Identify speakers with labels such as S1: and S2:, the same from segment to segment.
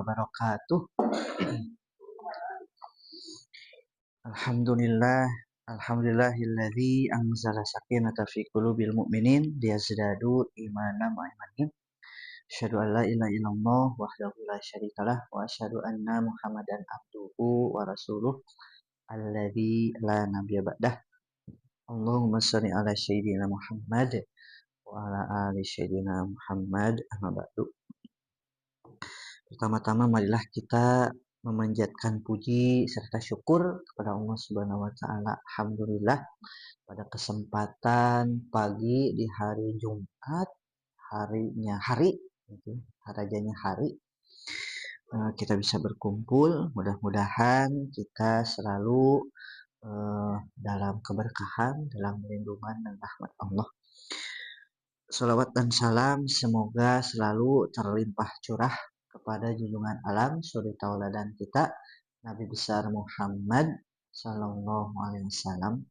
S1: wabarakatuh. Alhamdulillahilladzi anzala sakinata fi qulubil mu'minin liyazdadu imanan wa imanin. Asyhadu an la ilaha illallah wahdahu la syarikalah wa asyhadu anna Muhammadan abduhu wa rasuluh alladzi la nabiyya ba'dah. Allahumma shalli ala sayyidina Muhammad wa ala ali sayyidina Muhammad amma ba'du. Pertama-tama marilah kita memanjatkan puji serta syukur kepada Allah Subhanahu wa taala. Alhamdulillah pada kesempatan pagi di hari Jumat, rajanya hari, kita bisa berkumpul. Mudah-mudahan kita selalu dalam keberkahan, dalam lindungan dan rahmat Allah. Salawat dan salam semoga selalu terlimpah curah kepada junjungan alam suri tauladan kita Nabi besar Muhammad sallallahu alaihi wasallam,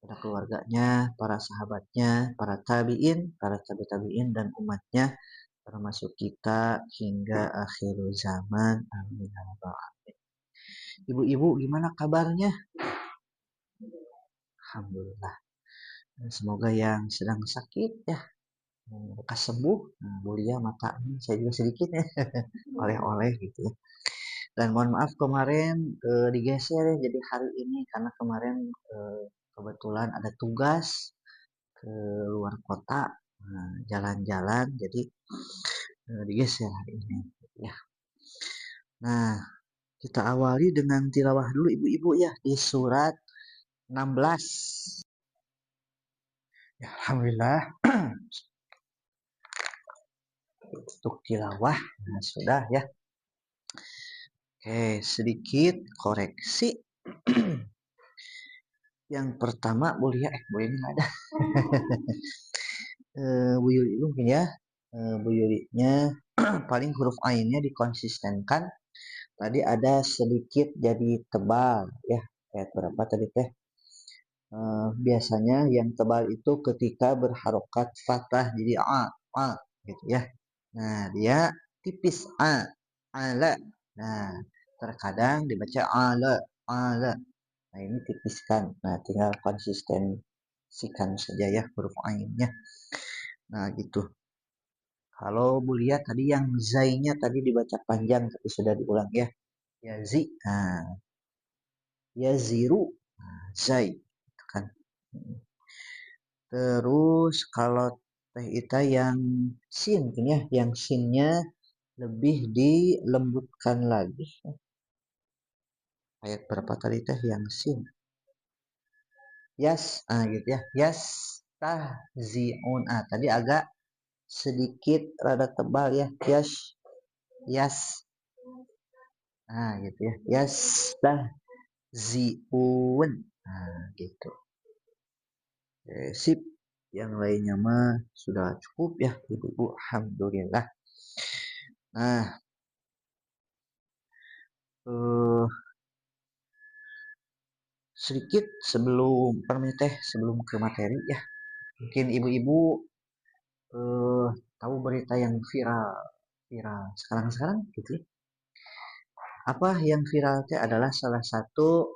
S1: pada keluarganya, para sahabatnya, para tabi'in, para tabi'in dan umatnya termasuk kita hingga akhir zaman. Amin ya rabbal alamin. Ibu-ibu gimana kabarnya? Alhamdulillah. Semoga yang sedang sakit ya lekas sembuh. Bulia mata saya juga sedikit ya oleh-oleh gitu ya. Dan mohon maaf kemarin digeser ya jadi hari ini karena kemarin kebetulan ada tugas ke luar kota, jalan-jalan, jadi digeser hari ini ya. Nah, kita awali dengan tilawah dulu ibu-ibu ya di surat 16. Ya, alhamdulillah. Untuk tilawah sudah ya. Oke, sedikit koreksi. Yang pertama Bu Lia, Bu ini nggak ada. Bu Yuli mungkin ya. Bu Yulinya paling huruf ainnya dikonsistenkan. Tadi ada sedikit jadi tebal ya. Kayak berapa tadi teh? Biasanya yang tebal itu ketika berharokat fathah jadi a gitu ya. Nah, dia tipis ala. Nah, terkadang dibaca ala. Nah, ini tipiskan. Nah, tinggal konsistensikan saja ya huruf ainnya. Nah, gitu. Kalau Bu lihat tadi yang zainya tadi dibaca panjang tapi sudah diulang ya. Ya zi. Nah, ya ziru. Nah, zai. Itu kan. Terus kalau teh ita yang sin ya, yang sinnya lebih dilembutkan lagi. Ayat berapa tadi teh yang sin? Yas, gitu ya. Yas tahziun. Tadi agak sedikit rada tebal ya. Yas. Gitu ya. Yas tahziun. Gitu. Sip. Yang lainnya mah sudah cukup ya, Ibu-ibu. Alhamdulillah. Nah, sedikit sebelum ke materi ya, mungkin ibu-ibu tahu berita yang viral sekarang gitu ya. Apa yang viral itu adalah salah satu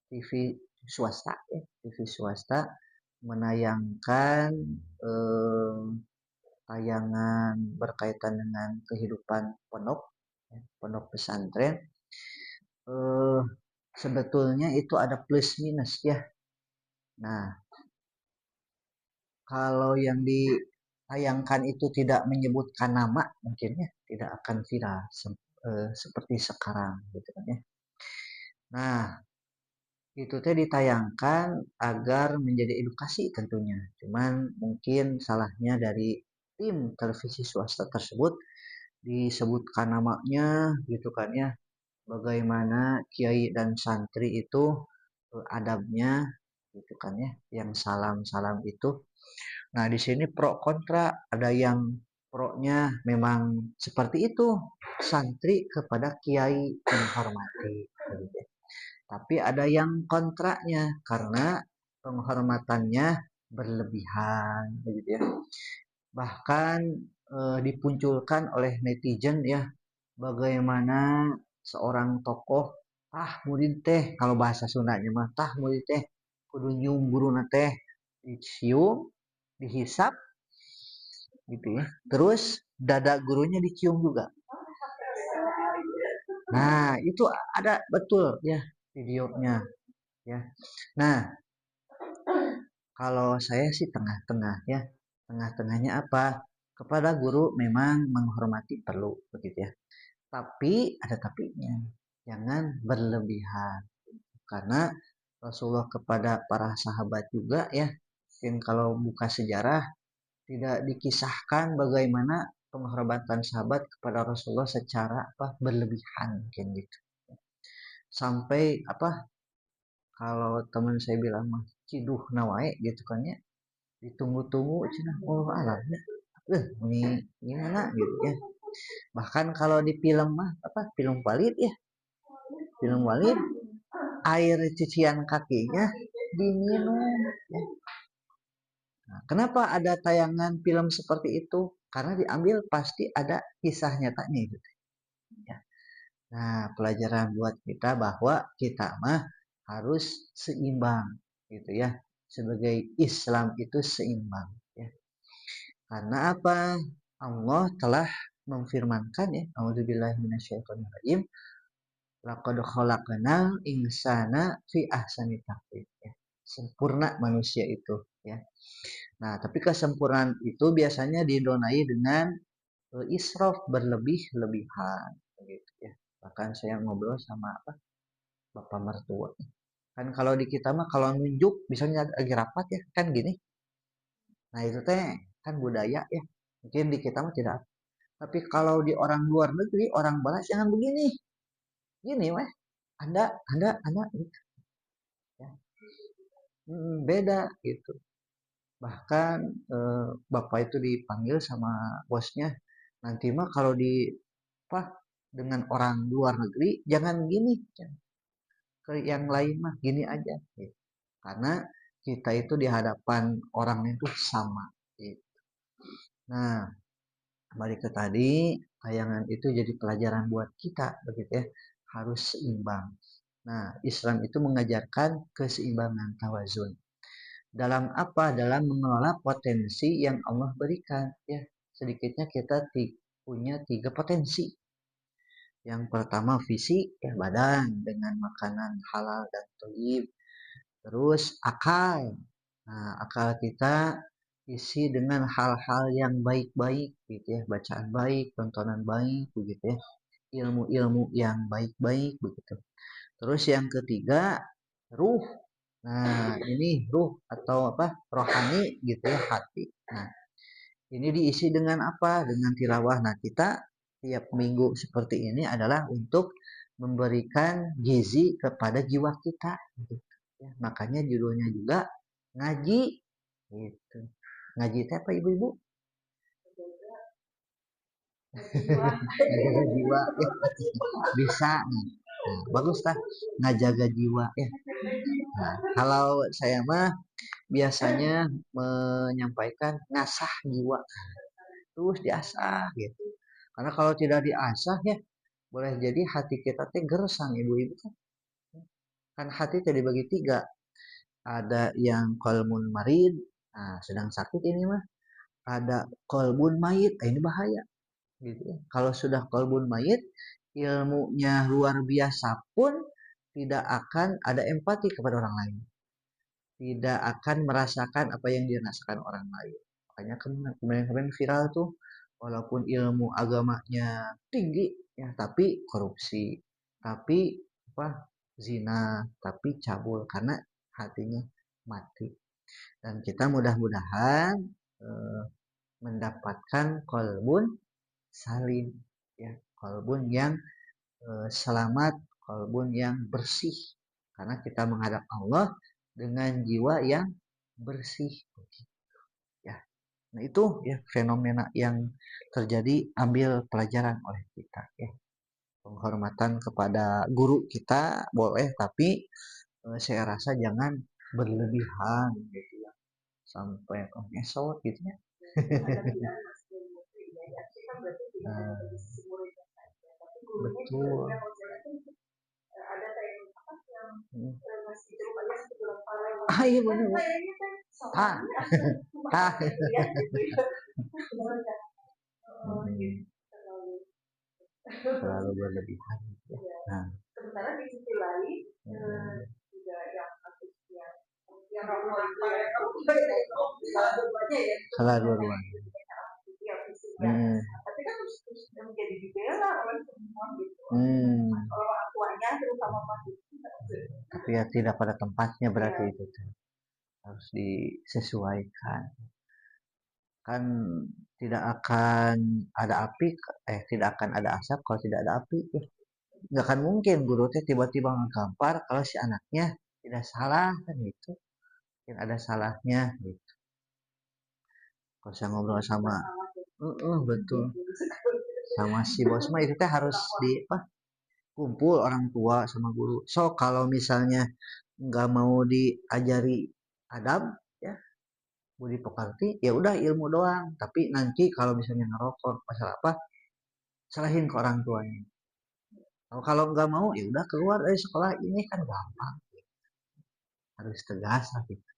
S1: TV swasta ya, TV swasta menayangkan tayangan berkaitan dengan kehidupan pondok pesantren. Sebetulnya itu ada plus minus ya. Nah, kalau yang ditayangkan itu tidak menyebutkan nama, mungkin ya tidak akan viral seperti sekarang gitu kan ya. Nah, itu teh ditayangkan agar menjadi edukasi tentunya. Cuman mungkin salahnya dari tim televisi swasta tersebut disebutkan namanya gitu kan ya. Bagaimana kiai dan santri itu adabnya gitu kan ya, yang salam itu. Nah, di sini pro kontra, ada yang pro-nya memang seperti itu, santri kepada kiai menghormati gitu. Tapi ada yang kontranya karena penghormatannya berlebihan gitu ya. Bahkan dipunculkan oleh netizen ya, bagaimana seorang tokoh murid teh, kalau bahasa Sundanya mah murid teh kudu nyium guruna teh, dicium, dihisap gitu ya. Terus dada gurunya dicium juga. Nah, itu ada betul ya videonya ya. Nah, kalau saya sih tengah-tengah ya. Tengah-tengahnya apa? Kepada guru memang menghormati perlu begitu ya. Tapi ada tapinya. Jangan berlebihan. Karena Rasulullah kepada para sahabat juga ya. Mungkin kalau buka sejarah tidak dikisahkan bagaimana penghormatan sahabat kepada Rasulullah secara berlebihan mungkin gitu. Sampai kalau teman saya bilang mah ciduh nawae gitu kan ya, ditunggu-tunggu cina alamnya ini gimana gitu ya. Bahkan kalau di film mah film Walid ya, film Walid air cucian kakinya diminum ya. Nah, kenapa ada tayangan film seperti itu? Karena diambil pasti ada kisah nyatanya gitu ya. Nah, pelajaran buat kita bahwa kita mah harus seimbang gitu ya. Sebagai Islam itu seimbang ya. Karena apa? Allah telah memfirmankan ya, A'udzubillahi minasyaitonirrajim, laqad khalaqnal insana fi ahsani taqwim ya. Sempurna manusia itu ya. Nah, tapi kesempurnaan itu biasanya didonai dengan israf, berlebih-lebihan gitu ya. Bahkan saya ngobrol sama bapak mertua. Kan kalau di kita mah kalau nunjuk misalnya lagi rapat ya kan gini. Nah, itu teh kan budaya ya. Mungkin di kita mah tidak. Tapi kalau di orang luar negeri, orang barat jangan begini. Gini weh. Anda gitu ya. Beda gitu. Bahkan bapak itu dipanggil sama bosnya. Nanti mah kalau di apa dengan orang luar negeri jangan gini. Ke yang lain mah gini aja. Gitu. Karena kita itu di hadapan orang itu sama. Gitu. Nah, kembali ke tadi, tayangan itu jadi pelajaran buat kita, begitu ya. Harus seimbang. Nah, Islam itu mengajarkan keseimbangan tawazun. Dalam apa? Dalam mengelola potensi yang Allah berikan. Ya, sedikitnya kita punya 3 potensi. Yang pertama fisik, ya badan dengan makanan halal dan thayyib. Terus akal. Nah, akal kita isi dengan hal-hal yang baik-baik gitu ya, bacaan baik, tontonan baik begitu ya, ilmu-ilmu yang baik-baik begitu. Terus yang ketiga, ruh. Nah, ini ruh atau rohani gitu ya, hati. Nah, ini diisi dengan apa? Dengan tilawah. Nah, kita tiap minggu seperti ini adalah untuk memberikan gizi kepada jiwa kita gitu. Ya, makanya judulnya juga ngaji gitu. Ngaji itu apa ibu-ibu? Ngajaga jiwa ya. Bisa. Nah, bagus lah ngajaga jiwa ya. Nah, kalau saya mah biasanya menyampaikan ngasah jiwa terus diasah gitu. Karena kalau tidak diasah ya boleh jadi hati kita teh gersang ibu-ibu kan hati tadi bagi 3, ada yang kolmun marid, nah sedang sakit ini mah, ada kolbun mayit, ini bahaya gitu ya. Kalau sudah kolbun mayit, ilmunya luar biasa pun tidak akan ada empati kepada orang lain, tidak akan merasakan apa yang dirasakan orang lain. Makanya kemarin viral tuh, walaupun ilmu agamanya tinggi ya, tapi korupsi, tapi zina, tapi cabul karena hatinya mati. Dan kita mudah-mudahan eh, mendapatkan kolbun salim ya, kolbun yang selamat, kolbun yang bersih, karena kita menghadap Allah dengan jiwa yang bersih ya. Nah, itu ya fenomena yang terjadi, ambil pelajaran oleh kita ya. Penghormatan kepada guru kita boleh, tapi saya rasa jangan berlebihan gitu ya, sampai ngesot gitu ya. betul. Ah iya benar. Ah, ah. Terlalu berlebihan. Nah, sementara di sisi lain juga yang salah dua-duanya. Tapi kan terus menjadi dibela oleh semua gitu. Kalau akuannya terutama tapi ya tidak pada tempatnya berarti itu harus disesuaikan. Kan tidak akan ada api, tidak akan ada asap kalau tidak ada api. Nggak akan mungkin guru teh tiba-tiba ngagampar kalau si anaknya tidak salah kan gitu. Mungkin ada salahnya gitu. Kalau saya ngobrol sama betul sama si bos mah itu teh harus kumpul orang tua sama guru. So kalau misalnya nggak mau diajari adab ya budi pekerti ya udah ilmu doang. Tapi nanti kalau misalnya ngerokok masalah apa salahin ke orang tuanya. Kalau nggak mau ya udah keluar dari sekolah ini kan gampang. Harus tegas lah gitu.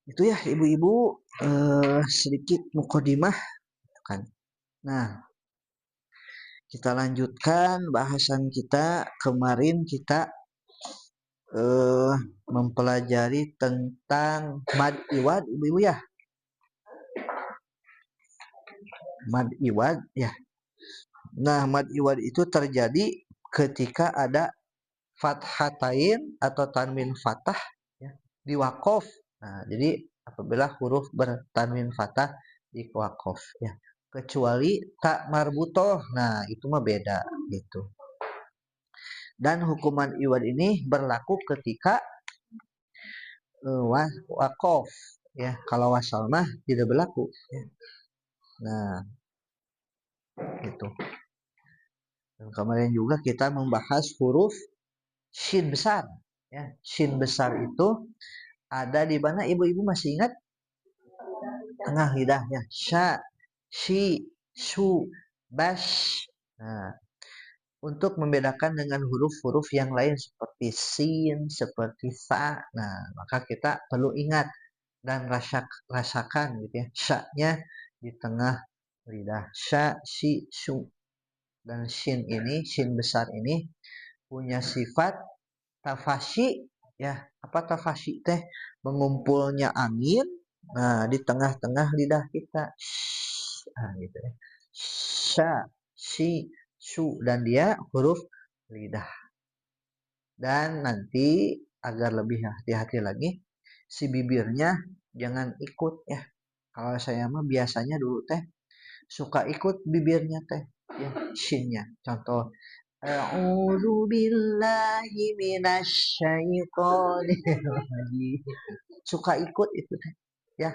S1: Itu ya ibu-ibu sedikit mukodimah kan. Nah, kita lanjutkan bahasan kita. Kemarin kita mempelajari tentang mad iwad ibu-ibu ya. Mad iwad ya. Nah, mad iwad itu terjadi ketika ada fathatain atau tanwin fathah ya, di wakof. Nah, jadi apabila huruf bertanwin fathah di wakof ya. Kecuali tak marbutoh. Nah, itu mah beda gitu. Dan hukuman iwad ini berlaku ketika wakof ya. Kalau wasal mah tidak berlaku ya. Nah, gitu. Dan kemarin juga kita membahas huruf shin besar ya. Shin besar itu ada di mana ibu-ibu masih ingat? Tengah lidahnya. Sya, shi, su, bash. Nah, untuk membedakan dengan huruf-huruf yang lain seperti sin, seperti sa. Nah, maka kita perlu ingat dan rasakan gitu ya. Sya-nya di tengah lidah. Sya, shi, su. Dan shin ini, shin besar ini punya sifat tafashi ya. Apa tafashi teh? Mengumpulnya angin nah di tengah-tengah lidah kita. Nah, gitu ya. Sya, shi, su dan dia huruf lidah. Dan nanti agar lebih hati-hati lagi si bibirnya jangan ikut ya. Kalau saya mah biasanya dulu teh suka ikut bibirnya teh ya shinnya. Contoh a'udzu billahi minasyaitonir rajim. Suka ikut itu teh ya.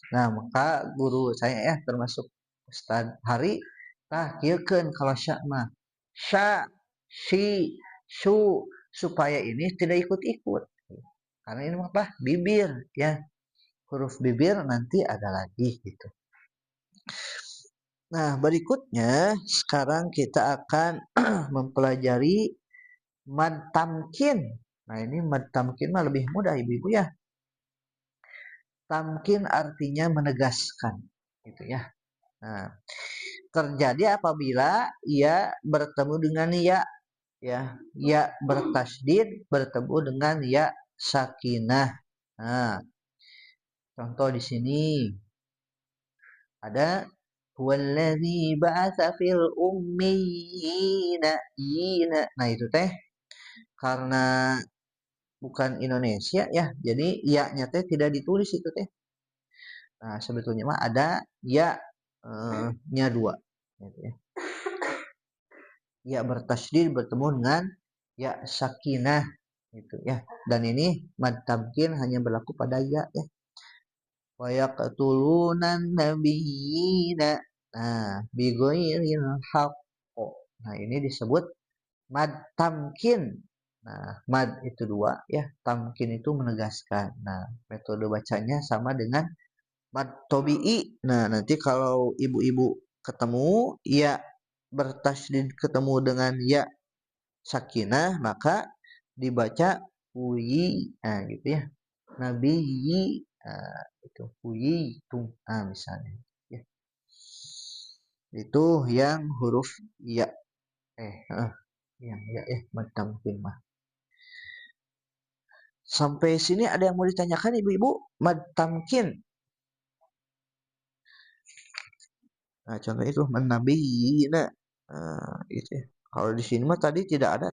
S1: Nah, maka guru saya ya termasuk Ustaz Hari kieukeun kalau sya mah. Sya, si, su supaya ini tidak ikut-ikut. Karena ini apa? Bibir ya. Huruf bibir nanti ada lagi gitu. Nah, berikutnya sekarang kita akan mempelajari mad tamkin. Nah, ini mad tamkin mah lebih mudah ibu-ibu ya. Tamkin artinya menegaskan gitu ya. Nah, terjadi apabila ia bertemu dengan ya bertasydid bertemu dengan ya sakinah. Nah, contoh di sini ada wallazi ba'atsa fil ummiyina. Nah, itu teh karena bukan Indonesia ya, jadi ya-nya teh tidak ditulis itu teh. Nah, sebetulnya mah ada ya nya dua gitu ya. Ya bertasydid bertemu dengan ya sakinah gitu ya. Dan ini mad tamkin hanya berlaku pada ya ya. Wa yaqtulunan nabiyina. Nah, bighairil haqq. Nah, ini disebut mad tamkin. Nah, mad itu dua ya, tamkin itu menegaskan. Nah, metode bacanya sama dengan mad tobi'i. Nah, nanti kalau ibu-ibu ketemu ya bertasydid ketemu dengan ya sakinah, maka dibaca uyi. Nah, gitu ya. Nabi itu uyi itu. Nah, misalnya ya. Itu yang huruf ya. Yang ya mad tamkin mah. Sampai sini ada yang mau ditanyakan ibu-ibu? Mad tamkin. Nah, contoh itu menabiyina. Gitu ya. Kalau di sini mah tadi tidak ada